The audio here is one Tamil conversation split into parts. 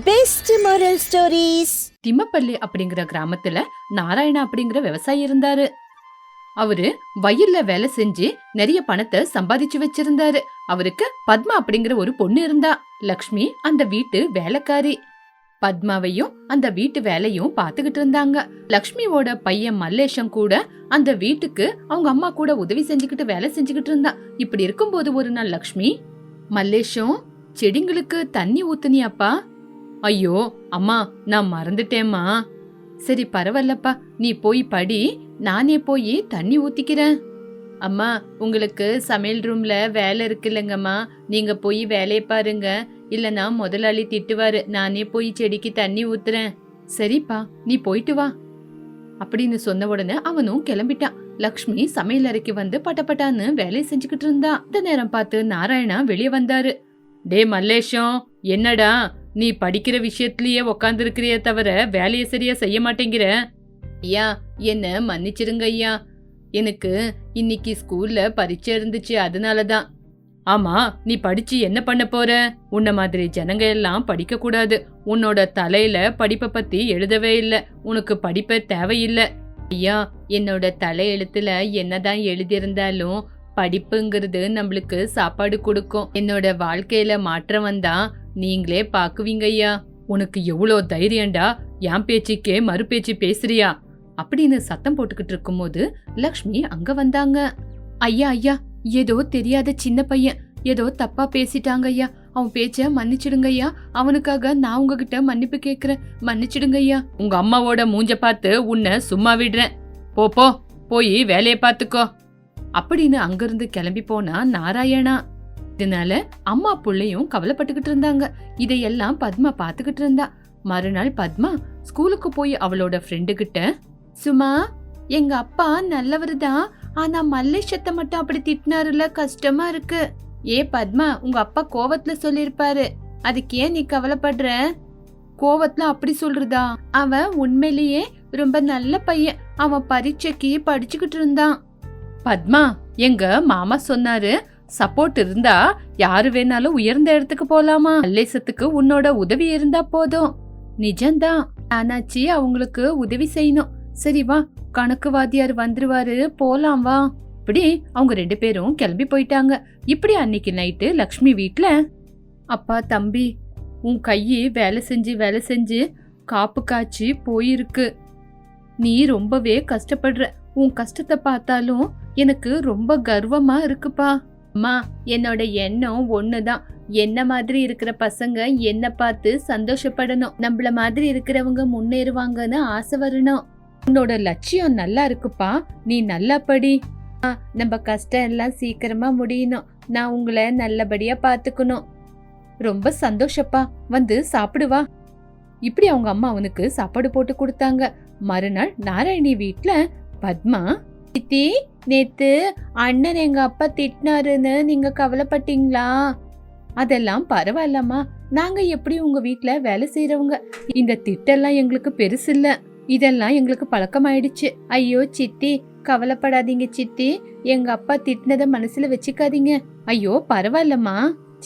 Best moral stories. திம்மப்பள்ளி அப்படிங்கிற கிராமத்துல நாராயணா அப்படிங்கிற விவசாயி இருந்தாரு. அவரு வயல்ல வேலை செஞ்சு நிறைய பணத்தை சம்பாதிச்சு வச்சிருந்தாரு. அவருக்கு பத்மா அப்படிங்கிற ஒரு பொண்ணு இருந்தா. லக்ஷ்மி அந்த வீட்டு வேலைக்காரி. பத்மாவையும் அந்த வீட்டு வேலையும் பாத்துக்கிட்டு இருந்தாங்க. லக்ஷ்மியோட பையன் மல்லேஷம் கூட அந்த வீட்டுக்கு அவங்க அம்மா கூட உதவி செஞ்சுக்கிட்டு வேலை செஞ்சுக்கிட்டு இருந்தா. இப்படி இருக்கும்போது ஒரு நாள் லக்ஷ்மி, மல்லேஷம் செடிங்களுக்கு தண்ணி ஊத்துனியாப்பா? ஐயோ அம்மா, நான் மறந்துட்டேம்மா. சரி பரவாயில்லப்பா, நீ போய் படி, நானே போய் தண்ணி ஊத்திக்கிறேன். அம்மா, உங்களுக்கு சமையல் ரூம்ல வேலை இருக்குல்லங்கம்மா, நீங்க போய் வேலையை பாருங்க, இல்லனா முதலாளி திட்டுவாரு. நானே போய் செடிக்கு தண்ணி ஊத்துறேன். சரிப்பா, நீ போயிட்டு வா அப்படின்னு சொன்ன உடனே அவனும் கிளம்பிட்டான். லக்ஷ்மி சமையல் அறைக்கு வந்து பட்டப்பட்டான்னு வேலையை செஞ்சுக்கிட்டு இருந்தா. இந்த நேரம் பார்த்து நாராயணா வெளியே வந்தாரு. டே மல்லேஷம், என்னடா நீ படிக்கிற விஷயத்திலேயே உக்காந்து இருக்கிறிய தவிர வேலையை சரியா செய்ய மாட்டேங்கிற? ஐயா, என்ன மன்னிச்சிருங்க ஐயா, எனக்கு இன்னைக்கு ஸ்கூல்ல பரீட்சை இருந்துச்சு, அதனாலதான். ஆமா, நீ படிச்சு என்ன பண்ண போற? உன்ன மாதிரி ஜனங்க எல்லாம் படிக்க கூடாது. உன்னோட தலையில படிப்பை பத்தி எழுதவே இல்ல, உனக்கு படிப்பே தேவையில்லை. ஐயா, என்னோட தலையெழுத்துல என்னதான் எழுதியிருந்தாலும் படிப்புங்கிறது நம்மளுக்கு சாப்பாடு கொடுக்கும். என்னோட வாழ்க்கையில மாற்றம் வந்தா நீங்களே பாக்குவீங்க ஐயா. உனக்கு எவ்வளோ தைரியண்டா, என் பேச்சுக்கே மறு பேச்சு பேசுறியா அப்படின்னு சத்தம் போட்டுக்கிட்டு இருக்கும் போது லக்ஷ்மி அங்க வந்தாங்க. ஐயா ஐயா, ஏதோ தெரியாத சின்ன பையன் ஏதோ தப்பா பேசிட்டாங்க ஐயா, அவன் பேச்ச மன்னிச்சிடுங்க ஐயா. அவனுக்காக நான் உங்ககிட்ட மன்னிப்பு கேக்குறேன், மன்னிச்சிடுங்க ஐயா. உங்க அம்மாவோட மூஞ்ச பார்த்து உன்னை சும்மா விடுறேன், போ போய் வேலையை பார்த்துக்கோ அப்படின்னு அங்கிருந்து கிளம்பி போனா நாராயணா. இதனால அம்மா புள்ளையும் கவலைப்பட்டுக்கிட்டு இருந்தாங்க. இதையெல்லாம் பத்மா பாத்துக்கிட்டு இருந்தா. மறுநாள் பத்மா ஸ்கூலுக்கு போய் அவளோட ஃப்ரெண்டு கிட்ட, சுமா, எங்க அப்பா நல்லவருதான், ஆனா மல்லேஷத்தை மட்டும் அப்படி திட்டினாருல, கஷ்டமா இருக்கு. ஏ பத்மா, உங்க அப்பா கோவத்துல சொல்லிருப்பாரு, அதுக்கு ஏன் நீ கவலைப்படுற? கோவத்துல அப்படி சொல்றதா? அவன் உண்மையிலேயே ரொம்ப நல்ல பையன், அவன் பரீட்சைக்கு படிச்சுக்கிட்டு இருந்தான். பத்மா, எங்க மாமா சொன்னாரு, சப்போர்ட் இருந்தா யாரு வேணாலும் உயர்ந்த இடத்துக்கு போலாமா, மல்லேசத்துக்கு உன்னோட உதவி இருந்தா போதும். நிஜம்தான், ஆனாச்சி அவங்களுக்கு உதவி செய்யணும். சரி வா, கணக்கு வாத்தியார் வந்துருவாரு, போலாம் வா. இப்படி அவங்க 2 பேரும் கிளம்பி போயிட்டாங்க. இப்படி அன்னைக்கு நைட்டு லக்ஷ்மி வீட்ல, அப்பா தம்பி, உன் கையை வேலை செஞ்சு காப்பு காய்ச்சி போயிருக்கு. நீ ரொம்பவே கஷ்டப்படுற, உன் கஷ்டத்தை பார்த்தாலும் எனக்கு ரொம்ப கர்வமா இருக்குப்பா. அம்மா, என்னோட எண்ணம் ஒண்ணுதான், என்ன மாதிரி இருக்கிற பசங்க என்ன பார்த்து சந்தோஷப்படணும், நம்மள மாதிரி இருக்கிறவங்க முன்னேறுவாங்கன்னு ஆசை வரணும். உன்னோட லட்சியம் நல்லா இருக்குப்பா, நீ நல்லா படி. நம்ம கஷ்டம் எல்லாம் சீக்கிரமா முடியணும், நான் உங்களை நல்லபடியா பாத்துக்கணும். ரொம்ப சந்தோஷப்பா, வந்து சாப்பிடுவா. இப்படி அவங்க அம்மா அவனுக்கு சாப்பாடு போட்டு கொடுத்தாங்க. மறுநாள் நாராயணி வீட்ல பத்மா, சித்தி, நேத்து அண்ணன் எங்க அப்பா திட்டினாருன்னு நீங்க கவலைப்பட்டீங்களா? அதெல்லாம் பரவாயில்லம்மா, நாங்க எப்படி உங்க வீட்ல வேலை செய்யறவங்க, இந்த திட்டெல்லாம் எங்களுக்கு பெருசு இல்ல, இதெல்லாம் எங்களுக்கு பழக்கமாயிடுச்சு. ஐயோ சித்தி, கவலைப்படாதீங்க சித்தி, எங்க அப்பா திட்டினத மனசுல வச்சுக்காதீங்க. ஐயோ பரவாயில்லம்மா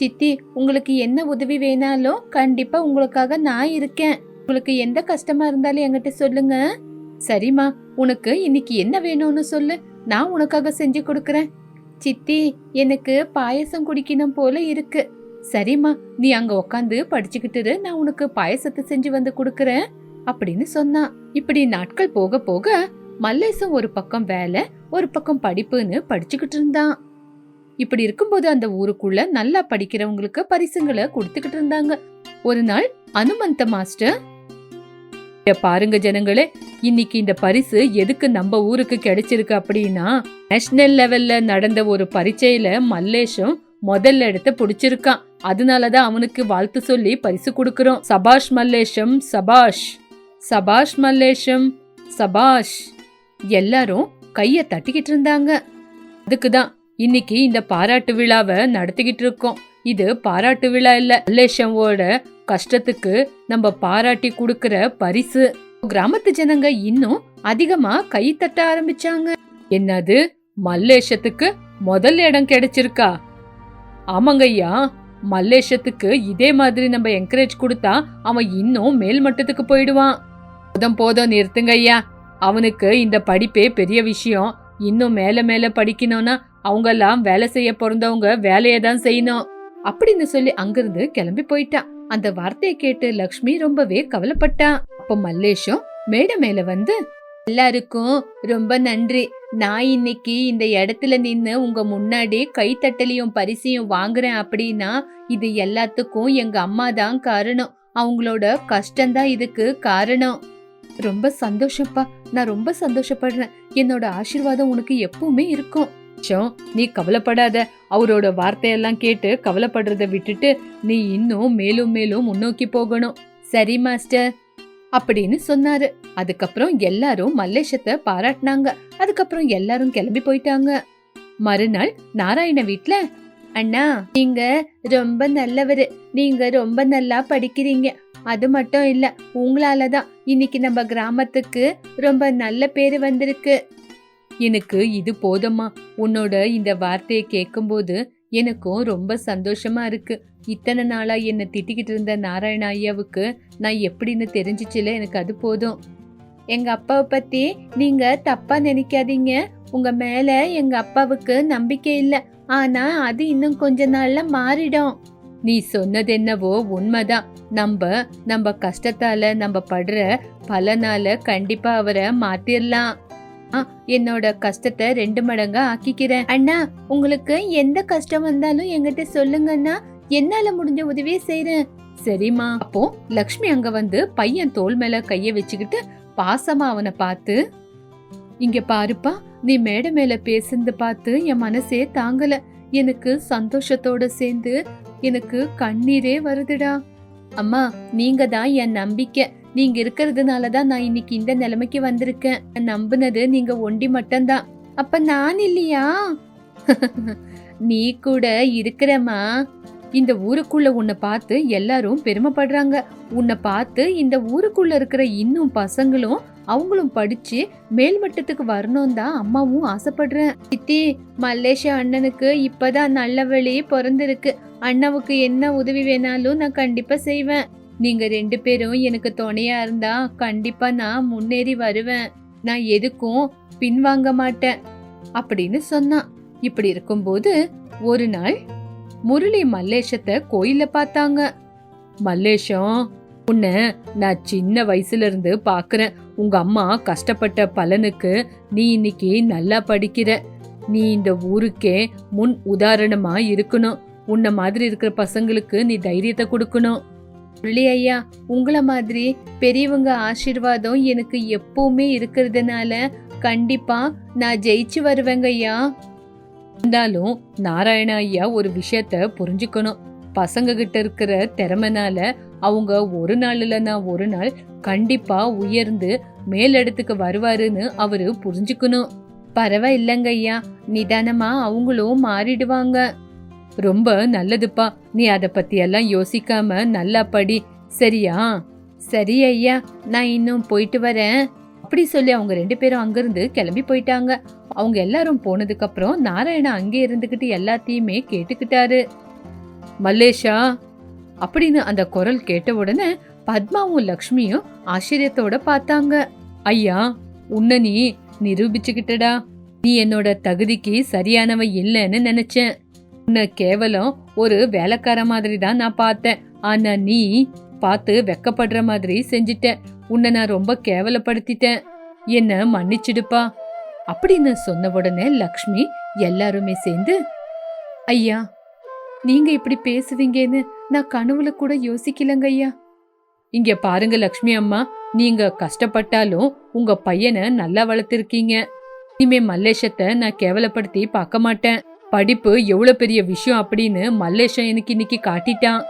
சித்தி, உங்களுக்கு என்ன உதவி வேணாலும் கண்டிப்பா உங்களுக்காக நான் இருக்கேன். உங்களுக்கு எந்த கஷ்டமா இருந்தாலும் என்கிட்ட சொல்லுங்க. சரிம்மா, உனக்கு இன்னைக்கு என்ன வேணும்னு சொல்லு, நான் உனக்காக செஞ்சு கொடுக்கறேன். சித்தி, எனக்கு பாயசம் குடிக்கணும் போல இருக்கு. சரிம்மா, நீ அங்க உக்காந்து படிச்சுக்கிட்டு, நான் உனக்கு பாயசத்தை செஞ்சு வந்து கொடுக்கறேன் அப்படின்னு சொன்னா. இப்படி நாட்கள் போக போக மல்லேசம் ஒரு பக்கம் வேலை, ஒரு பக்கம் படிப்புன்னு படிச்சுக்கிட்டு இருந்தான். இப்படி இருக்கும்போது அந்த ஊருக்குள்ள நல்லா படிக்கிறவங்களுக்கு பரிசுங்களை கொடுத்துக்கிட்டு இருந்தாங்க. ஒரு நாள் அனுமந்த மாஸ்டர், பாருங்க ஜனங்களே, இன்னைக்கு இந்த பரிசு எதுக்கு நம்ம ஊருக்கு கிடைச்சிருக்கு அப்படின்னா, நேஷனல் லெவல்ல நடந்த ஒரு பரீட்சையில மல்லேஷம் முதல்ல இடத்த பிடிச்சிருக்கான், அதனாலதான் அவனுக்கு வாழ்த்து சொல்லி பரிசு கொடுக்கறோம். சபாஷ் மல்லேஷம், சபாஷ், சபாஷ் மல்லேஷம், சபாஷ். எல்லாரும் கைய தட்டிக்கிட்டு இருந்தாங்க. அதுக்குதான் இன்னைக்கு இந்த பாராட்டு விழாவை நடத்திக்கிட்டு இருக்கோம். இது பாராட்டு விழா இல்ல, மல்லேஷமோட கஷ்டத்துக்கு நம்ம பாராட்டி கொடுக்கற பரிசு. கிராமத்து ஜனங்க இன்னும் அதிகமா கை தட்ட ஆரம்பிச்சாங்க. என்னது, மல்லேஷத்துக்கு முதல் இடம் கிடைச்சிருக்கா? ஆமாங்கய்யா, மல்லேஷத்துக்கு இதே மாதிரி நம்ம என்கரேஜ் கொடுத்தா அவன் இன்னும் மேல் மட்டத்துக்கு போயிடுவான். போதும் போதும் நிறுத்துங்க ஐயா. அவனுக்கு இந்த படிப்பே பெரிய விஷயம். இன்னும் மேல மேல படிக்கணும்னா அவங்கெல்லாம் வேலை செய்ய பிறந்தவங்க வேலையை தான் செய்யணும் அப்படின்னு சொல்லி அங்கிருந்து கிளம்பி போயிட்டான். அந்த வார்த்தையை கேட்டு லக்ஷ்மி ரொம்பவே கவலைப்பட்டான். அப்ப மல்லேஷும் மேடை மேல வந்து, எல்லாருக்கும் ரொம்ப நன்றி. நான் இன்னைக்கு இந்த இடத்துல நின்னு உங்க முன்னாடி கைத்தட்டலையும் பரிசையும் வாங்குறேன் அப்படின்னா இது எல்லாத்துக்கும் எங்க அம்மா தான் காரணம். அவங்களோட கஷ்டம்தான் இதுக்கு காரணம். ரொம்ப சந்தோஷப்பா, நான் ரொம்ப சந்தோஷப்படுறேன். என்னோட ஆசீர்வாதம் உனக்கு எப்பவுமே இருக்கும். நீ கவலைப்படாத. அவரோட வார்த்தையெல்லாம் கேட்டு கவலைப்படுறத விட்டுட்டு நீ இன்னும் மேலும் மேலும் முன்னோக்கி போகணும். சரி மாஸ்டர் அப்படின்னு சொன்னாரு. அதுக்கப்புறம் எல்லாரும் மல்லேஷத்தை பாராட்டினாங்க. அதுக்கப்புறம் எல்லாரும் கிளம்பி போயிட்டாங்க. மறுநாள் நாராயண வீட்ல, அண்ணா நீங்க ரொம்ப நல்லவரு. நீங்க ரொம்ப நல்லா படிக்கிறீங்க. அது மட்டும் இல்ல, உங்களாலதான் இன்னைக்கு நம்ம கிராமத்துக்கு ரொம்ப நல்ல பேரு வந்திருக்கு. எனக்கு இது போதம்மா. உன்னோட இந்த வார்த்தையை கேட்கும்போது எனக்கும் ரொம்ப சந்தோஷமா இருக்கு. இத்தனை நாளா என்ன திட்டிக்கிட்டு இருந்த நாராயண ஐயாவுக்கு நான் எப்படின்னு தெரிஞ்சிச்சுல, எனக்கு அது போதும். எங்க அப்பாவை பத்தி நீங்க தப்பா நினைக்காதீங்க. உங்க மேல எங்க அப்பாவுக்கு நம்பிக்கை இல்ல. ஆனா அது இன்னும் கொஞ்ச நாள்ல மாறிடும். நீ சொன்னது என்னவோ உண்மைதான். நம்ம கஷ்டத்தால நம்ம படுற பலனால கண்டிப்பா அவரை மாத்திரலாம். என்னோட கஷ்டத்தை 2 மடங்கா ஆக்கிக்கிறேன். அண்ணா உங்களுக்கு எந்த கஷ்டம் வந்தாலும் என்கிட்ட சொல்லுங்கன்னா என்னால முடிஞ்ச உதவியே செய்யறேன். சரிம்மா. அப்போ லக்ஷ்மி அங்க வந்து பையன் தோள் மேல கைய வச்சுக்கிட்டு பாசமா அவனை பார்த்து, இங்க பாருப்பா, நீ மேடை மேல பேசுனது பார்த்து என் மனசே தாங்கல. எனக்கு சந்தோஷத்தோட சேர்ந்து எனக்கு கண்ணீரே வருதுடா. அம்மா நீங்க தான் என் நம்பிக்கை. நீங்க இருக்கிறதுனாலதான் நான் இன்னைக்கு இந்த நிலைமைக்கு வந்திருக்கேன். நம்பினது நீங்க ஒண்டி மட்டும்தான். அப்ப நான் இல்லையா? நீ கூட இருக்கிறமா. இந்த ஊருக்குள்ள உன்னை பார்த்து எல்லாரும் பெருமைப்படுறாங்க. உன்னை பார்த்து இந்த ஊருக்குள்ள இருக்கிற இன்னும் பசங்களும் அவங்களும் படிச்சு மேல்மட்டத்துக்கு வரணும் தான் அம்மாவும் ஆசைப்படுறேன். சித்தி, மல்லேஷ அண்ணனுக்கு இப்பதான் நல்ல வழி பிறந்திருக்கு. அண்ணாவுக்கு என்ன உதவி வேணாலும் நான் கண்டிப்பா செய்வேன். நீங்க 2 பேரும் எனக்கு துணையா இருந்தா கண்டிப்பா நான் முன்னேறி வருவேன். நான் எதுக்கும் பின்வாங்க மாட்டேன் அப்படின்னு சொன்னான். இப்படி இருக்கும்போது ஒரு நாள் முரளி மல்லேஷத்தை கோயில்ல பார்த்தாங்க. மல்லேஷம், உன்னை நான் சின்ன வயசுல இருந்து பாக்குறேன். உங்க அம்மா கஷ்டப்பட்ட பலனுக்கு நீ இன்னைக்கு நல்லா படிக்கிற. நீ இந்த ஊருக்கே முன் உதாரணமா இருக்கணும். உன்ன மாதிரி இருக்கிற பசங்களுக்கு நீ தைரியத்தை கொடுக்கணும். முரளி ஐயா, உங்கள மாதிரி பெரியவங்க ஆசீர்வாதம் எனக்கு எப்பவுமே இருக்கிறதுனால கண்டிப்பா நான் ஜெயிச்சு வருவேங்க ஐயா. இருந்தாலும் நாராயண ஐயா ஒரு விஷயத்த புரிஞ்சுக்கணும். பசங்க கிட்ட இருக்கிற திறமைனால அவங்க ஒரு நாள் இல்லைன்னா ஒரு நாள் கண்டிப்பா உயர்ந்து மேலிடத்துக்கு வருவாருன்னு அவரு புரிஞ்சுக்கணும். பரவாயில்லைங்க ஐயா, நிதானமா அவங்களும் மாறிடுவாங்க. ரொம்ப நல்லதுப்பா. நீ அத பத்தி எல்லாம் யோசிக்காம நல்லா படி, சரியா? சரி ஐயா, நான் இன்னும் போயிட்டு வரேன் அப்படி சொல்லி அவங்க 2 பேரும் அங்கிருந்து கிளம்பி போயிட்டாங்க. அவங்க எல்லாரும் போனதுக்கு அப்புறம் நாராயணா அங்கே இருந்துகிட்டு எல்லாத்தையுமே கேட்டுக்கிட்டாரு. மல்லேஷா அப்படின்னு அந்த குரல் கேட்ட உடனே பத்மாவும் லக்ஷ்மியும் ஆச்சரியத்தோட பார்த்தாங்க. ஐயா, உன்னை நீ நிரூபிச்சுக்கிட்டடா. நீ என்னோட தகுதிக்கு சரியானவ இல்லைன்னு நினைச்சேன். உன்னை கேவலம் ஒரு வேலைக்கார மாதிரி தான் நான் பார்த்தேன். ஆனா நீ பார்த்து வெக்கப்படுற மாதிரி செஞ்சிட்ட. உன்னை நான் ரொம்ப கேவலப்படுத்திட்டேன். என்ன மன்னிச்சிடுப்பா அப்படின்னு சொன்ன உடனே லக்ஷ்மி எல்லாருமே சேர்ந்து, ஐயா நீங்க இப்படி பேசுவீங்கன்னு நான் கனவுல கூட யோசிக்கலங்க ஐயா. இங்க பாருங்க லக்ஷ்மி அம்மா, நீங்க கஷ்டப்பட்டாலும் உங்க பையனை நல்லா வளர்த்திருக்கீங்க. இனிமே மல்லேஷத்தை நான் கேவலப்படுத்தி பார்க்க மாட்டேன். படிப்பு எவ்வளவு பெரிய விஷயம் அப்படின்னு மல்லேஷம் எனக்கு இன்னைக்கு காட்டிட்டான்.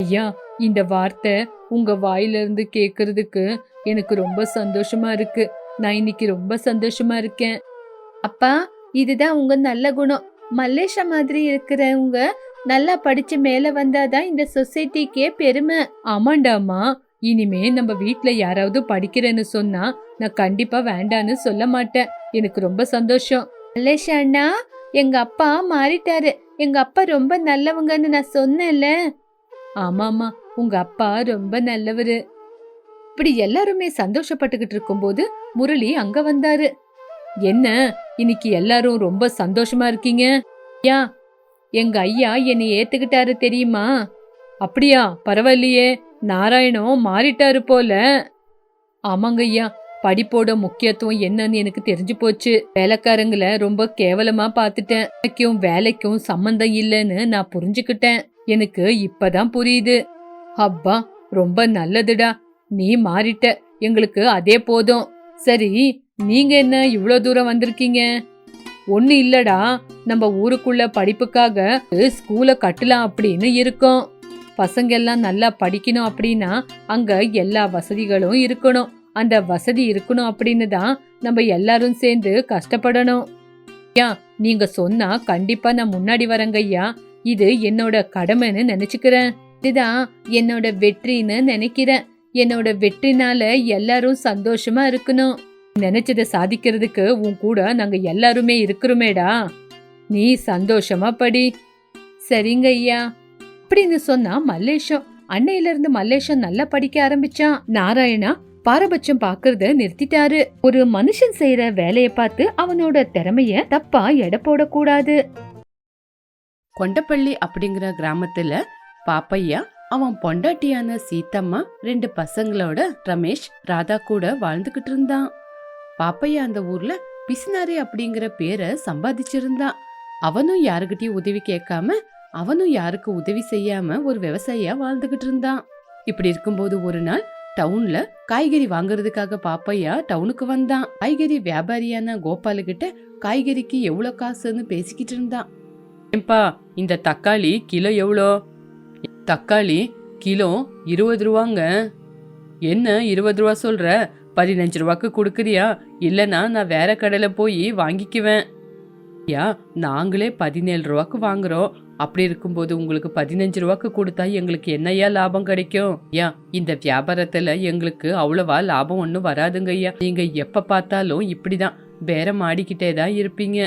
ஐயா, இந்த வார்த்தை உங்க வாயில இருந்து கேக்குறதுக்கு எனக்கு ரொம்ப சந்தோஷமா இருக்கு. நான் இன்னைக்கு ரொம்ப சந்தோஷமா இருக்கேன். அப்பா, இதுதான் உங்க நல்ல குணம். மல்லேஷா மாதிரி இருக்கிறவங்க நல்லா படிச்சு மேல வந்தாதான் இந்த சொசைட்டிக்கே பெருமை. ஆமாண்டாமா, இனிமே நம்ம வீட்ல யாராவது படிக்கிறேன்னு சொன்னா நான் கண்டிப்பா வேண்டான்னு சொல்ல மாட்டேன். எனக்கு ரொம்ப சந்தோஷம். மல்லேஷா அண்ணா, எங்க அப்பா மாறிட்டாரு. எங்க அப்பா ரொம்ப நல்லவங்கன்னு நான் சொன்னேன்ல. ஆமாமா, உங்க அப்பா ரொம்ப நல்லவரு. இப்படி எல்லாருமே சந்தோஷப்பட்டுக்கிட்டு இருக்கும்போது முரளி அங்க வந்தாரு. என்ன, இன்னைக்கு எல்லாரும் ரொம்ப சந்தோஷமா இருக்கீங்க? ஐயா, எங்க ஐயா என்னை ஏத்துக்கிட்டாரு தெரியுமா? அப்படியா? பரவாயில்லையே, நாராயணம் மாறிட்டாரு போல. ஆமாங்க ஐயா, படிப்போட முக்கியத்துவம் என்னன்னு எனக்கு தெரிஞ்சு போச்சு. வேலைக்காரங்கள ரொம்ப கேவலமா பாத்துட்டேன். எனக்கும் வேலைக்கும் சம்பந்தம் இல்லைன்னு நான் புரிஞ்சுக்கிட்டேன். எனக்கு இப்பதான் புரியுது. அப்பா, ரொம்ப நல்லதுடா, நீ மாறிட்ட. எங்களுக்கு அதே போதும். சரி, நீங்க என்ன இவ்ளோ தூரம் வந்திருக்கீங்க? ஒண்ணு இல்லடா, நம்ம ஊருக்குள்ள படிப்புக்காக ஸ்கூலை கட்டலாம் அப்படின்னு இருக்கோம். பசங்க எல்லாம் நல்லா படிக்கணும் அப்படின்னா அங்க எல்லா வசதிகளும் இருக்கணும். அந்த வசதி இருக்கணும் அப்படின்னு தான் நம்ம எல்லாரும் சேர்ந்து கஷ்டப்படணும். ஐயா, நீங்க சொன்னா கண்டிப்பா நான் முன்னாடி வரேங்க ஐயா. இது என்னோட கடமைன்னு நினைச்சுக்கிறேன். இதுதான் என்னோட வெற்றின்னு நினைக்கிறேன். என்னோட வெற்றினால எல்லாரும் சந்தோஷமா இருக்கணும். நினைச்சதை சாதிக்கிறதுக்கு உன் கூட நாங்க எல்லாருமே இருக்கிறோமேடா. நீ சந்தோஷமா படி. சரிங்க ஐயா அப்படின்னு சொன்னா மல்லேஷம். அன்னையில இருந்து மல்லேஷம் நல்லா படிக்க ஆரம்பிச்சான். நாராயணா பாரபட்சம் பாக்குறத நிறுத்திட்டாரு. ஒரு மனுஷன் செய்யற வேலைய பார்த்து அவனோட திறமைய தப்பா எடை போடக்கூடாது. கொண்டப்பள்ளி அப்படிங்கிற கிராமத்துல பாப்பையா அவன் பொண்டாட்டியான சீத்தம்மா 2 பசங்களோட ரமேஷ் ராதா கூட வாழ்ந்துகிட்டு இருந்தான். பாப்பையா அந்த ஊர்ல பிசினாரி அப்படிங்கிற பேரை சம்பாதிச்சிருந்தான். அவனும் யாருகிட்டயும் உதவி கேட்காம, அவனும் யாருக்கு உதவி செய்யாம ஒரு விவசாயியா வாழ்ந்துகிட்டு இருந்தான். இப்படி இருக்கும்போது ஒரு நாள் டவுன்ல காய்கறி வாங்குறதுக்காக பாப்பையா டவுனுக்கு வந்தான். காய்கறி வியாபாரியான கோபாலு கிட்ட காய்கறிக்கு எவ்வளவு காசுன்னு பேசிக்கிட்டு இருந்தான். ஏம்பா, இந்த தக்காளி கிலோ எவ்வளோ? தக்காளி கிலோ 20 ரூபாங்க. என்ன 20 ரூபா சொல்ற? 15 ரூபாக்கு கொடுக்குறியா? இல்லனா நான் வேற கடையில போய் வாங்கிக்குவேன். ஐயா, நாங்களே 17 ரூபாக்கு வாங்குறோம். அப்படி இருக்கும்போது உங்களுக்கு 15 ரூபாக்கு கொடுத்தா எங்களுக்கு என்னையா லாபம் கிடைக்கும்? ஐயா, இந்த வியாபாரத்துல எங்களுக்கு அவ்வளவா லாபம் ஒன்றும் வராதுங்க ஐயா. நீங்க எப்ப பார்த்தாலும் இப்படிதான் பேரம் ஆடிக்கிட்டே தான் இருப்பீங்க.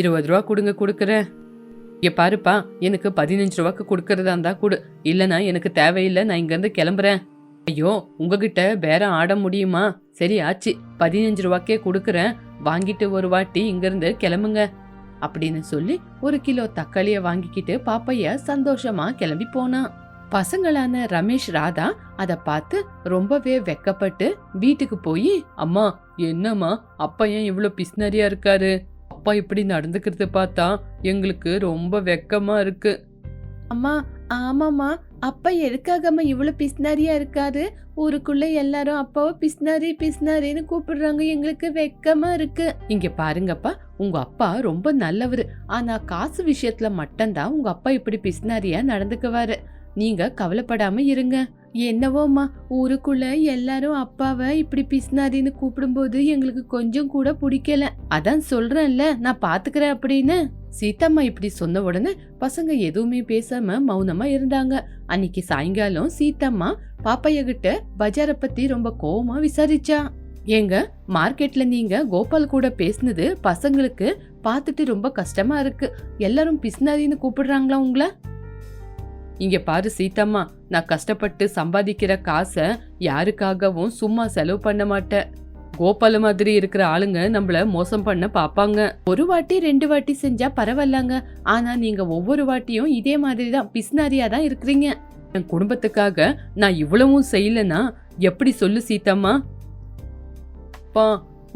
20 ரூபா கொடுங்க, கொடுக்குறேன். இங்க பாருப்பா, எனக்கு 15 ரூபாக்கு கொடுக்கறதா இருந்தா கொடு, இல்லனா எனக்கு தேவையில்லை, நான் இங்க இருந்து கிளம்புறேன். ஐயோ, உங்ககிட்ட பேரம் ஆட முடியுமா? சரி ஆச்சு, 15 ரூபாக்கே கொடுக்கறேன், வாங்கிட்டு ஒரு வாட்டி இங்க இருந்து கிளம்புங்க அப்படின்னு சொல்லி 1 கிலோ தக்காளிய வாங்கிக்கிட்டு பாப்பையா சந்தோஷமா கிளம்பி போனான். பசங்களான ரமேஷ் ராதா அத பார்த்து ரொம்பவே வெக்கப்பட்டு வீட்டுக்கு போய், அம்மா என்னம்மா, அப்பா ஏன் இவ்வளவு பிஸ்னரியா இருக்காரு? அப்பா இப்படி நடந்துக்கிறது பார்த்தா எங்களுக்கு ரொம்ப வெக்கமா இருக்கு. அம்மா, ஆமாமா, அப்பா எதுக்காகம்மா இவ்வளவு பிஸ்னாரியா இருக்காரு? ஊருக்குள்ள எல்லாரும் அப்பாவை பிஸ்னாரி பிஸ்னாரின்னு கூப்பிடுறாங்க, எங்களுக்கு வெக்கமா இருக்கு. இங்க பாருங்கப்பா, உங்க அப்பா ரொம்ப நல்லவரு. ஆனா காசு விஷயத்துல மட்டும்தான் உங்க அப்பா இப்படி பிஸ்னாரியா நடந்துக்குவாரு. நீங்க கவலைப்படாம இருங்க. என்னவோம்மா, ஊருக்குள்ள எல்லாரும் அப்பாவை இப்படி பிஸ்னாரின்னு கூப்பிடும்போது எங்களுக்கு கொஞ்சம் கூட பிடிக்கல. அதான் சொல்றேன்ல, நான் பாத்துக்கிறேன் அப்படின்னு. சீத்தம்மா இப்படி சொன்ன உடனே பசங்க எதுவுமே பேசாம மௌனமா இருந்தாங்க. அன்னைக்கு சாயங்காலம் சீத்தம்மா பாப்பையா கிட்ட பஜார பத்தி ரொம்ப கோவமா விசாரிச்சா. ஏங்க, மார்க்கெட்ல நீங்க கோபால் கூட பேசினது பசங்களுக்கு பார்த்துட்டு ரொம்ப கஷ்டமா இருக்கு. எல்லாரும் பிஸ்னாரின்னு கூப்பிடுறாங்களா உங்கள? இங்க பாரு சீத்தம்மா, நான் கஷ்டப்பட்டு சம்பாதிக்கிற காசை யாருக்காகவும் சும்மா செலவு பண்ண மாட்டேன். கோபால மாதிரி இருக்கிற ஆளுங்க நம்மள மோசம் பண்ண பாப்பாங்க. ஒரு வாட்டி 2 வாட்டி செஞ்சா பரவாயில்லங்க, ஆனா நீங்க ஒவ்வொரு வாட்டியும் இதே மாதிரிதான் பிஸ்னாரியா தான் இருக்கிறீங்க. என் குடும்பத்துக்காக நான் இவ்வளவும் செய்யலனா எப்படி சொல்லு சீத்தம்மா? பா,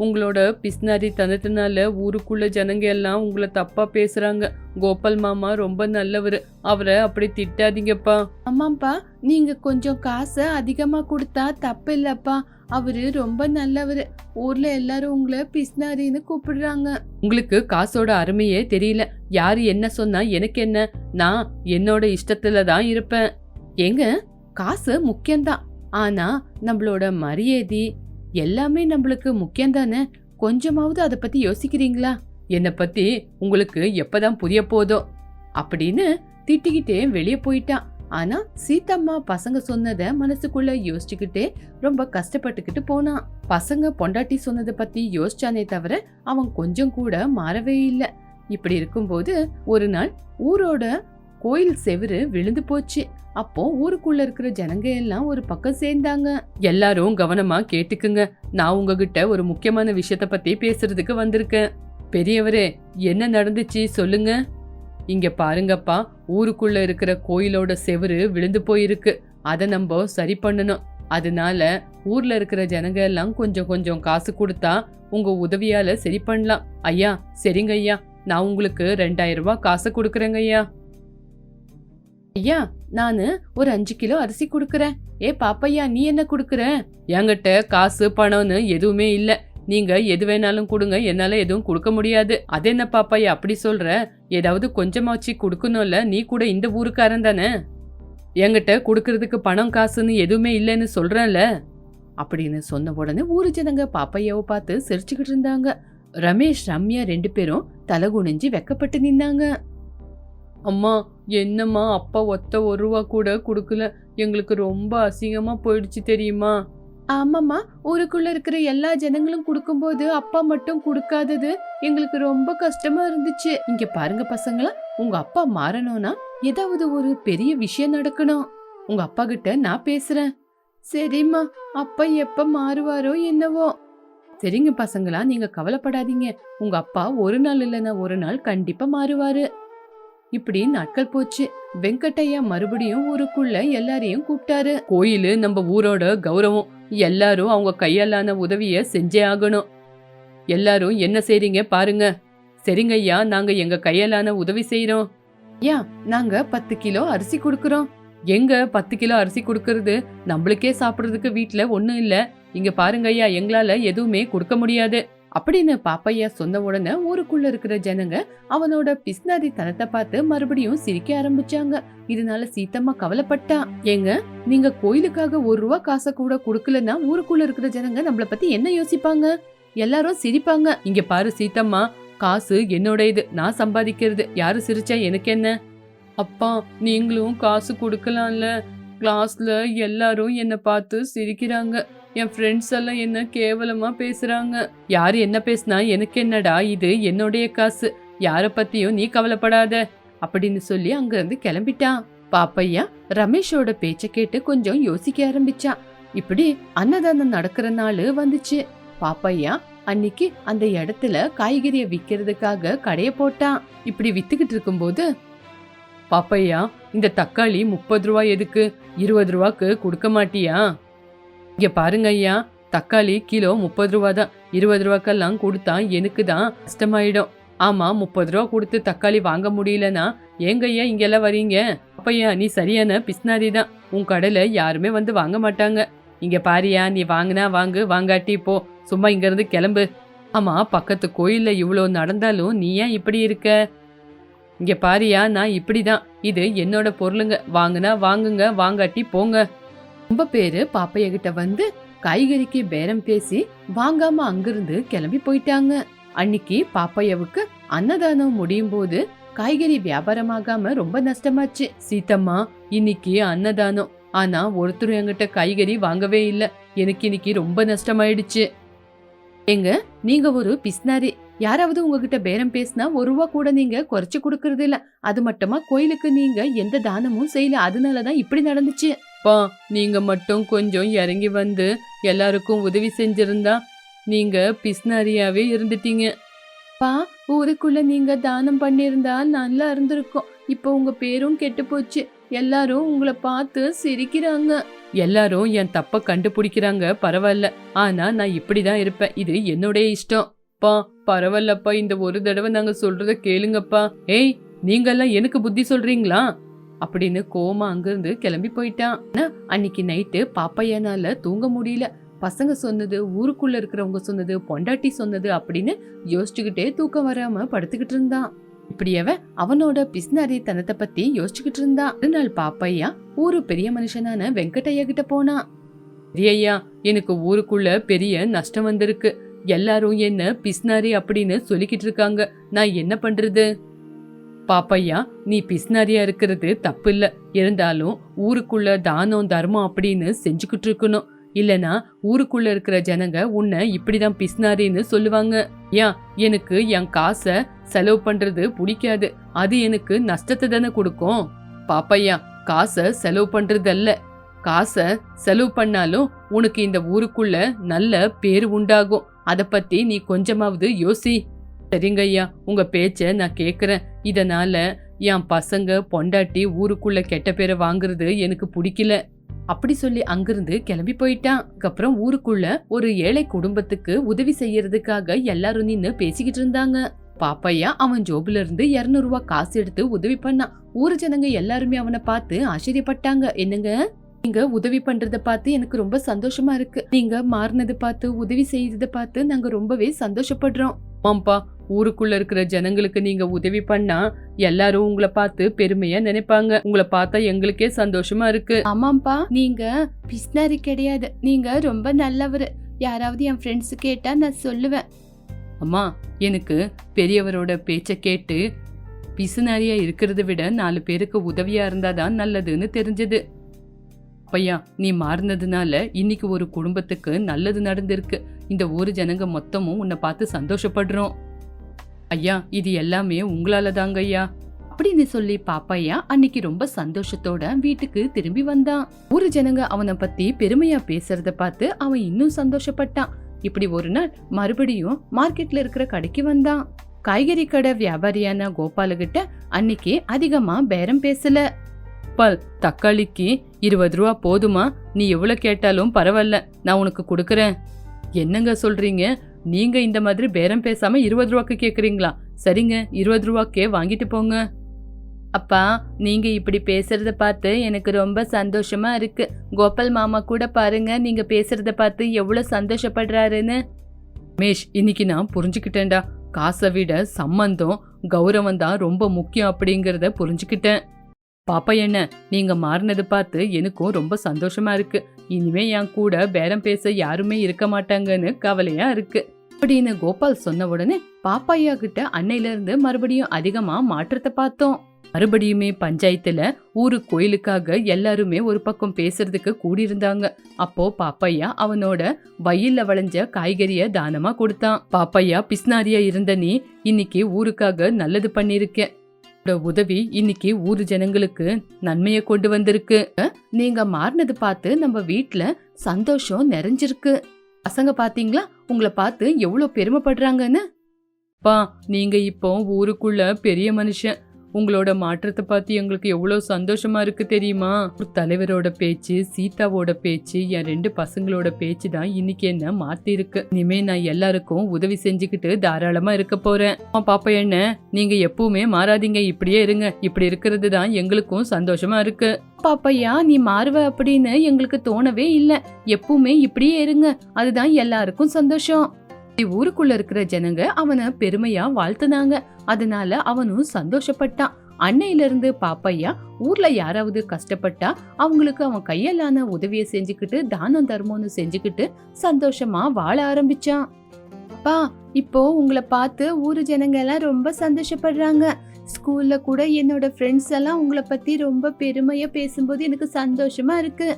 உங்களோட பிஸ்னாரி தனத்தினால ஊருக்குள்ள ஜனங்க எல்லாம் உங்களை தப்பா பேசுறாங்க. கோபால் மாமா ரொம்ப நல்லவரு, அவரை அப்படி திட்டாதீங்கப்பா. ஆமாப்பா, நீங்க கொஞ்சம் காசை அதிகமா கொடுத்தா தப்பு இல்லப்பா. அவரு ரொம்ப நல்லவரு. ஊர்ல எல்லாரும் உங்களை பிஸ்னாரின்னு கூப்பிடுறாங்க. உங்களுக்கு காசோட அருமையே தெரியல. யாரு என்ன சொன்னா எனக்கு என்ன? நான் என்னோட இஷ்டத்துல தான் இருப்பேன். ஏங்க, காசு முக்கியம்தான், ஆனா நம்மளோட மரியாதை எல்லாமே நம்மளுக்கு முக்கியம்தானே. கொஞ்சமாவது அதை பத்தி யோசிக்கிறீங்களா? என்னை பத்தி உங்களுக்கு எப்பதான் புரிய போதோ அப்படின்னு திட்டிக்கிட்டே வெளியே போயிட்டான். ஆனா சீத்தம்மா பசங்க சொன்னத மனசுக்குள்ள யோசிச்சுக்கிட்டே ரொம்ப கஷ்டப்பட்டுக்கிட்டு போனான். பசங்க பொண்டாட்டி சொன்னதை பத்தி யோசிச்சானே தவிர அவன் கொஞ்சம் கூட மாறவே இல்லை. இப்படி இருக்கும்போது ஒரு நாள் ஊரோட கோயில் செவுரு விழுந்து போச்சு. அப்போ ஊருக்குள்ள இருக்கிற ஜனங்க எல்லாம் ஒரு பக்கம் சேர்ந்தாங்க. எல்லாரும் கவனமா கேட்டுக்குங்க, நான் உங்ககிட்ட ஒரு முக்கியமான விஷயத்த பத்தி பேசுறதுக்கு வந்திருக்கேன். பெரியவரே, என்ன நடந்துச்சு சொல்லுங்க. இங்க பாருங்கப்பா, ஊருக்குள்ள இருக்கிற கோயிலோட செவுரு விழுந்து போயிருக்கு. அத நம்ம சரி பண்ணணும். அதனால ஊர்ல இருக்கிற ஜனங்க எல்லாம் கொஞ்சம் கொஞ்சம் காசு கொடுத்தா உங்க உதவியால சரி பண்ணலாம். ஐயா, சரிங்க ஐயா, நான் உங்களுக்கு 2000 ரூபாய் காசு கொடுக்கறேங்க ஐயா. ஐயா, நானு ஒரு 5 கிலோ அரிசி கொடுக்கறேன். ஏ பாப்பையா, நீ என்ன கொடுக்கற? என்கிட்ட காசு பணம்னு எதுவுமே இல்ல. நீங்க எது வேணாலும் கொடுங்க, என்னால எதுவும் கொடுக்க முடியாது. அது என்ன பாப்பையா அப்படி சொல்ற? ஏதாவது கொஞ்சமாச்சு கொடுக்கணும்ல, நீ கூட இந்த ஊருக்காரன் தானே. என்கிட்ட கொடுக்கறதுக்கு பணம் காசுன்னு எதுவுமே இல்லைன்னு சொல்றேன்ல அப்படின்னு சொன்ன உடனே ஊரு ஜனங்க பாப்பையாவை பார்த்து சிரிச்சுக்கிட்டு இருந்தாங்க. ரமேஷ், ரம்யா 2 பேரும் தலை குனிஞ்சு வெக்கப்பட்டு நின்னாங்க. அம்மா, என்னம்மா அப்பா ஒத்த 1 ரூபா கூட கொடுக்கல, எங்களுக்கு ரொம்ப அசிங்கமா போயிடுச்சு தெரியுமா? ஆமாம்மா, ஊருக்குள்ள இருக்கிற எல்லா ஜனங்களும் கொடுக்கும்போது அப்பா மட்டும் கொடுக்காதது எங்களுக்கு ரொம்ப கஷ்டமா இருந்துச்சு. இங்க பாருங்க பசங்களா, உங்க அப்பா மாறணும்னா ஏதாவது ஒரு பெரிய விஷயம் நடக்கணும். உங்க அப்பா கிட்ட நான் பேசுறேன். சரிம்மா, அப்பா எப்ப மாறுவாரோ என்னவோ. சரிங்க பசங்களா, நீங்க கவலைப்படாதீங்க. உங்க அப்பா ஒரு நாள் இல்லைன்னா ஒரு நாள் கண்டிப்பா மாறுவாரு. இப்படி நாட்கள் போச்சு. வெங்கட்டையா மறுபடியும் ஊருக்குள்ள எல்லாரையும் கூப்பிட்டாரு. கோயிலு நம்ம ஊரோட கௌரவம், எல்லாரும் அவங்க கையாலான உதவிய செஞ்சே ஆகணும். எல்லாரும் என்ன செய்றீங்க பாருங்க. சரிங்க ஐயா, நாங்க எங்க கையாலான உதவி செய்யறோம். ஐயா, நாங்க 10 கிலோ அரிசி கொடுக்கறோம். எங்க 10 கிலோ அரிசி கொடுக்கறது? நம்மளுக்கே சாப்பிடுறதுக்கு வீட்டுல ஒண்ணும் இல்ல. இங்க பாருங்க ஐயா, எங்களால எதுவுமே கொடுக்க முடியாது அப்படின்னு பாப்பையா சொன்ன உடனே ஊருக்குள்ள இருக்கிற ஜனங்க அவனோட பிஸ்னாரி தனத்தை பார்த்து மறுபடியும் சிரிக்க ஆரம்பிச்சாங்க. இதனால சீத்தம்மா கவலைப்பட்டா. ஏங்க, நீங்க கோயிலுக்காக 1 ரூபா காசை கூட கொடுக்கலன்னா ஊருக்குள்ள இருக்கிற ஜனங்க நம்மள பத்தி என்ன யோசிப்பாங்க? எல்லாரும் சிரிப்பாங்க. இங்க பாரு சீத்தம்மா, காசு என்னோட இது, நான் சம்பாதிக்கிறது. யாரு சிரிச்சா எனக்கு என்ன? அப்பா, நீங்களும் காசு கொடுக்கலாம்ல. கிளாஸ்ல எல்லாரும் என்ன பார்த்து சிரிக்கிறாங்க. என் ஃப்ரெண்ட்ஸ் எல்லாம் என்ன கேவலமா பேசுறாங்க. யாரு என்ன பேசினா எனக்கு என்னடா, இது என்னுடைய காசு, யார பத்தியும் நீ கவலைப்படாத அப்படின்னு சொல்லி அங்க இருந்து கிளம்பிட்டான். பாப்பையா ரமேஷோட பேச்ச கேட்டு கொஞ்சம் யோசிக்க ஆரம்பிச்சான். இப்படி அன்னதானம் நடக்கிற நாள் வந்துச்சு. பாப்பையா அன்னைக்கு அந்த இடத்துல காய்கறிய விக்கிறதுக்காக கடைய போட்டான். இப்படி வித்துக்கிட்டு இருக்கும்போது, பாப்பையா, இந்த தக்காளி 30 ரூபாய் எதுக்கு? 20 ரூபாய்க்கு கொடுக்க மாட்டியா? இங்க பாருங்க ஐயா, தக்காளி கிலோ 30 ரூபா தான். 20 ரூபாய்க்கெல்லாம் கொடுத்தா எனக்கு தான் கஷ்டமாயிடும். ஆமா, 30 ரூபா கொடுத்து தக்காளி வாங்க முடியலன்னா ஏங்க ஐயா இங்கெல்லாம் வரீங்க? அப்பையா, நீ சரியான பிஸ்னாரி தான். உன் கடையில யாருமே வந்து வாங்க மாட்டாங்க. இங்க பாரியா, நீ வாங்கினா வாங்கு, வாங்காட்டி போ, சும்மா இங்க இருந்து கிளம்பு. ஆமா, பக்கத்து கோயில்ல இவ்வளோ நடந்தாலும் நீ ஏன் இப்படி இருக்க? இங்க பாரியா, நான் இப்படிதான். இது என்னோட பொருளுங்க, வாங்குனா வாங்குங்க, வாங்காட்டி போங்க. ரொம்ப பேரு பாப்பைய கிட்ட வந்து காய்கறிக்கு பேரம் பேசி வாங்காம அங்கிருந்து கிளம்பி போயிட்டாங்க. அன்னைக்கு பாப்பையவுக்கு அன்னதானம் முடியும் போது காய்கறி வியாபாரமாகாம ரொம்ப நஷ்டமாச்சு. சீத்தம்மா, இன்னைக்கு அன்னதானம், ஆனா ஒருத்தரும் என்கிட்ட காய்கறி வாங்கவே இல்ல. எனக்கு இன்னைக்கு ரொம்ப நஷ்டமாயிடுச்சு. எங்க நீங்க ஒரு பிஸ்னாரி, யாராவது உங்ககிட்ட பேரம் பேசினா 1 ரூபா கூட நீங்க குறைச்சு கொடுக்கறது இல்ல. அது மட்டுமா கோயிலுக்கு நீங்க எந்த தானமும் செய்யல, அதனாலதான் இப்படி நடந்துச்சு. பா, நீங்க மட்டும் கொஞ்சம் இறங்கி வந்து எல்லாருக்கும் உதவி செஞ்சிருந்தா நீங்க பிஸ்னாரியாவே இருந்துட்டீங்க. பா, ஊருக்குள்ள நீங்க தானம் பண்ணிருந்தா நல்லா இருந்திருக்கும். இப்போ உங்க பேரும் கெட்டு போச்சு. எல்லாரும் உங்களை பார்த்து சிரிக்கிறாங்க. எல்லாரும் என் தப்ப கண்டுபிடிக்கிறாங்க, பரவாயில்ல. ஆனா நான் இப்படிதான் இருப்பேன், இது என்னுடைய இஷ்டம். பா, பரவாயில்லப்பா, இந்த ஒரு தடவை நாங்க சொல்றத கேளுங்கப்பா. ஏய், நீங்கெல்லாம் எனக்கு புத்தி சொல்றீங்களா அப்படின்னு கோமா அங்கிருந்து கிளம்பி போயிட்டான். அன்னைக்கு நைட்டு பாப்பையனால தூங்க முடியல. பசங்க சொன்னது, ஊருக்குள்ள இருக்கிறவங்க சொன்னது, பொண்டாட்டி சொன்னது அப்படின்னு யோசிச்சுக்கிட்டே தூக்கம் வராம படுத்துக்கிட்டு இருந்தான். இப்படியவ அவனோட பிஸ்னாரி தனத்தை பத்தி யோசிச்சுக்கிட்டு இருந்தான். ஒரு நாள் பாப்பையா ஊரு பெரிய மனுஷனான வெங்கட்டையா கிட்ட போனான். பெரியய்யா, எனக்கு ஊருக்குள்ள பெரிய நஷ்டம் வந்திருக்கு. எல்லாரும் என்ன பிஸ்னாரி அப்படின்னு சொல்லிக்கிட்டு இருக்காங்க. நான் என்ன பண்றது? பாப்பையா, நீ பிஸ்னாரியா இருக்கிறது தப்பு இல்ல. இருந்தாலும் ஊருக்குள்ள தானம் தர்மம் அப்படின்னு செஞ்சுக்கிட்டு இருக்கணும். இல்லனா ஊருக்குள்ள இருக்கிற ஜனங்க உன்னை இப்படிதான் பிஸ்னாரின்னு சொல்லுவாங்க. ஏன் எனக்கு என் காசை செலவு பண்றது பிடிக்காது, அது எனக்கு நஷ்டத்தை தானே கொடுக்கும். பாப்பையா, காசை செலவு பண்றது அல்ல, காசை செலவு பண்ணாலும் உனக்கு இந்த ஊருக்குள்ள நல்ல பேரு உண்டாகும். அத பத்தி நீ கொஞ்சமாவது யோசி. சரிங்க ஐயா, உங்க பேச்ச நான் கேக்குறேன். இதனால என் பசங்க பொண்டாட்டி ஊருக்குள்ள கெட்ட பேரை வாங்குறது எனக்கு பிடிக்கல. அப்படி சொல்லி அங்கிருந்து கிளம்பி போயிட்டான். அதுக்கப்புறம் ஊருக்குள்ள ஒரு ஏழை குடும்பத்துக்கு உதவி செய்யறதுக்காக எல்லாரும் நின்னு பேசிக்கிட்டு இருந்தாங்க. பாப்பையா அவன் ஜோபுல இருந்து 200 ரூபாய் காசு எடுத்து உதவி பண்ணான். ஊரு ஜனங்க எல்லாருமே அவனை பார்த்து ஆச்சரியப்பட்டாங்க. என்னங்க, நீங்க உதவி பண்றத பார்த்து எனக்கு ரொம்ப சந்தோஷமா இருக்கு. நீங்க மாறினது பார்த்து, உதவி செய்யறத பார்த்து நாங்க ரொம்பவே சந்தோஷப்படுறோம். ஆமாப்பா, ஊருக்குள்ள இருக்கிற ஜனங்களுக்கு நீங்க உதவி பண்ணா எல்லாரும் உங்களை பார்த்து பெருமையா நினைப்பாங்க. உங்களை பார்த்தா எங்களுக்கே சந்தோஷமா இருக்கு. ஆமாப்பா, நீங்க பிஸ்னாரி கிடையாது, நீங்க ரொம்ப நல்லவரு. யாராவது என் ஃப்ரெண்ட்ஸ் கேட்டா நான் சொல்லுவேன். அம்மா, எனக்கு பெரியவரோட பேச்ச கேட்டு பிசுனாரியா இருக்கிறத விட 4 பேருக்கு உதவியா இருந்தாதான் நல்லதுன்னு தெரிஞ்சது. அப்பையா, நீ மாறினதுனால இன்னைக்கு ஒரு குடும்பத்துக்கு நல்லது நடந்திருக்கு. இந்த ஊரு ஜனங்க மொத்தமும் உன்னை பார்த்து சந்தோஷப்படுறோம். ஐயா, இது எல்லாமே உங்களால தாங்க ஐயா அப்படின்னு சொல்லி பாப்பையா அன்னைக்கு ரொம்ப சந்தோஷத்தோட வீட்டுக்கு திரும்பி வந்தான். ஊரு ஜனங்க அவனை பத்தி பெருமையா பேசுறத பார்த்து அவன் இன்னும் சந்தோஷப்பட்டான். இப்படி ஒரு நாள் மறுபடியும் மார்க்கெட்ல இருக்கிற கடைக்கு வந்தான். காய்கறி கடை வியாபாரியான கோபாலுகிட்ட அன்னைக்கு அதிகமா பேரம் பேசல. பால், தக்காளிக்கு 20 ரூபா போதுமா? நீ எவ்வளவு கேட்டாலும் பரவாயில்ல, நான் உனக்கு கொடுக்கறேன். என்னங்க சொல்றீங்க? நீங்க இந்த மாதிரி பேரம் பேசாம 20 ரூபாய்க்கு கேக்குறீங்களா? சரிங்க, 20 ரூபாய்க்கே வாங்கிட்டு போங்க. அப்பா, நீங்க இப்படி பேசுறத பார்த்து எனக்கு ரொம்ப சந்தோஷமா இருக்கு. கோபால் மாமா கூட பாருங்க, நீங்க பேசுறத பார்த்து எவ்வளவு சந்தோஷப்படுறாருன்னு. ரமேஷ், இன்னைக்கு நான் புரிஞ்சுக்கிட்டேன்டா. காசை விட சம்பந்தம், கௌரவம் தான் ரொம்ப முக்கியம் அப்படிங்கறத புரிஞ்சுக்கிட்டேன். பாப்பா, என்ன நீங்க மாறினது பார்த்து எனக்கும் ரொம்ப சந்தோஷமா இருக்கு. இனிமே என் கூட பேரம் பேச யாருமே இருக்க மாட்டாங்கன்னு கவலையா இருக்கு அப்படின்னு கோபால் சொன்ன உடனே பாப்பாயா கிட்ட அன்னையில இருந்து மறுபடியும் அதிகமா மாற்றத்தை பார்த்தோம். மறுபடியுமே பஞ்சாயத்துல ஊரு கோயிலுக்காக எல்லாருமே ஒரு பக்கம் பேசுறதுக்கு கூடியிருந்தாங்க. அப்போ பாப்பையா அவனோட வயல்ல விளைஞ்ச காய்கறிய தானமா கொடுத்தான். பாப்பையா, பிஸ்னாரியா இருந்த நீ இன்னைக்கு ஊருக்காக நல்லது பண்ணிருக்க. உதவி இன்னைக்கு ஊரு ஜனங்களுக்கு நன்மையை கொண்டு வந்திருக்கு. நீங்க மாறினது பார்த்து நம்ம வீட்டுல சந்தோஷம் நிறைஞ்சிருக்கு. பசங்க பாத்தீங்களா, உங்களை பார்த்து எவ்வளவு பெருமைப்படுறாங்கன்னு. பா, நீங்க இப்போ ஊருக்குள்ள பெரிய மனுஷன். உங்களோட மாற்றத்தை பார்த்து எங்களுக்கு எவ்வளவு சந்தோஷமா இருக்கு தெரியுமா? தலைவரோட பேச்சு, சீதாவோட பேச்சு, என் 2 பசங்களோட பேச்சு தான் இன்னைக்கு என்ன மாத்தி இருக்கு. இனிமே நான் எல்லாருக்கும் உதவி செஞ்சுக்கிட்டு தாராளமா இருக்க போறேன். பாப்பா, என்ன நீங்க எப்பவுமே மாறாதீங்க, இப்படியே இருங்க. இப்படி இருக்கிறது தான் எங்களுக்கும் சந்தோஷமா இருக்கு. பாப்பையா, நீ மாறுவ அப்படின்னு எங்களுக்கு தோணவே இல்ல. எப்பவுமே இப்படியே இருங்க, அதுதான் எல்லாருக்கும் சந்தோஷம். ஊருக்குள்ள இருக்கிற ஜனங்க அவனை பெருமையா வாழ்த்துனாங்க. அதனால அவனும் சந்தோஷப்பட்டான். அன்னையில இருந்து பாப்பையா ஊர்ல யாராவது கஷ்டப்பட்டா அவங்களுக்கு அவன் கையாலான உதவிய செஞ்சுக்கிட்டு, தானம் தர்மம்னு செஞ்சுக்கிட்டு சந்தோஷமா வாழ ஆரம்பிச்சான். பா, இப்போ உங்களை பார்த்து ஊரு ஜனங்க எல்லாம் ரொம்ப சந்தோஷப்படுறாங்க. ஸ்கூல்ல கூட என்னோட ஃப்ரெண்ட்ஸ் எல்லாம் உங்களை பத்தி ரொம்ப பெருமையா பேசும்போது எனக்கு சந்தோஷமா இருக்கு.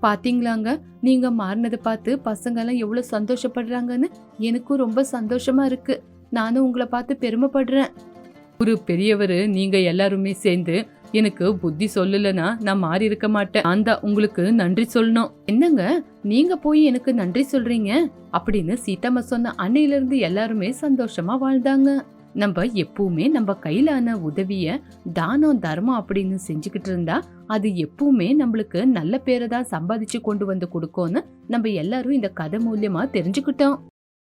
பாத்தீங்களாங்க, நீங்க மாறினதை பார்த்து பசங்க எல்லாம் எவ்வளவு சந்தோஷப்படுறாங்கன்னு எனக்கும் ரொம்ப சந்தோஷமா இருக்கு. நானும் உங்களை பார்த்து பெருமைப்படுறேன். ஒரு பெரியவரு நீங்க எல்லாருமே சேர்ந்து எனக்கு புத்தி சொல்லலனா நான் மாறி இருக்க மாட்டேன். நான் தான் உங்களுக்கு நன்றி சொல்லணும். என்னங்க, நீங்க போய் எனக்கு நன்றி சொல்றீங்க அப்படின்னு சீதாம்மா சொன்ன அன்னையில இருந்து எல்லாருமே சந்தோஷமா வாழ்ந்தாங்க. நம்ம எப்பவுமே நம்ம கையிலான உதவிய தானம் தர்மம் அப்படின்னு செஞ்சுக்கிட்டு இருந்தா அது எப்பவுமே நம்மளுக்கு நல்ல பேரை தான் சம்பாதிச்சு கொண்டு வந்து கொடுக்கும்னு நம்ம எல்லாரும் இந்த கதை மூலியமா தெரிஞ்சுக்கிட்டோம்.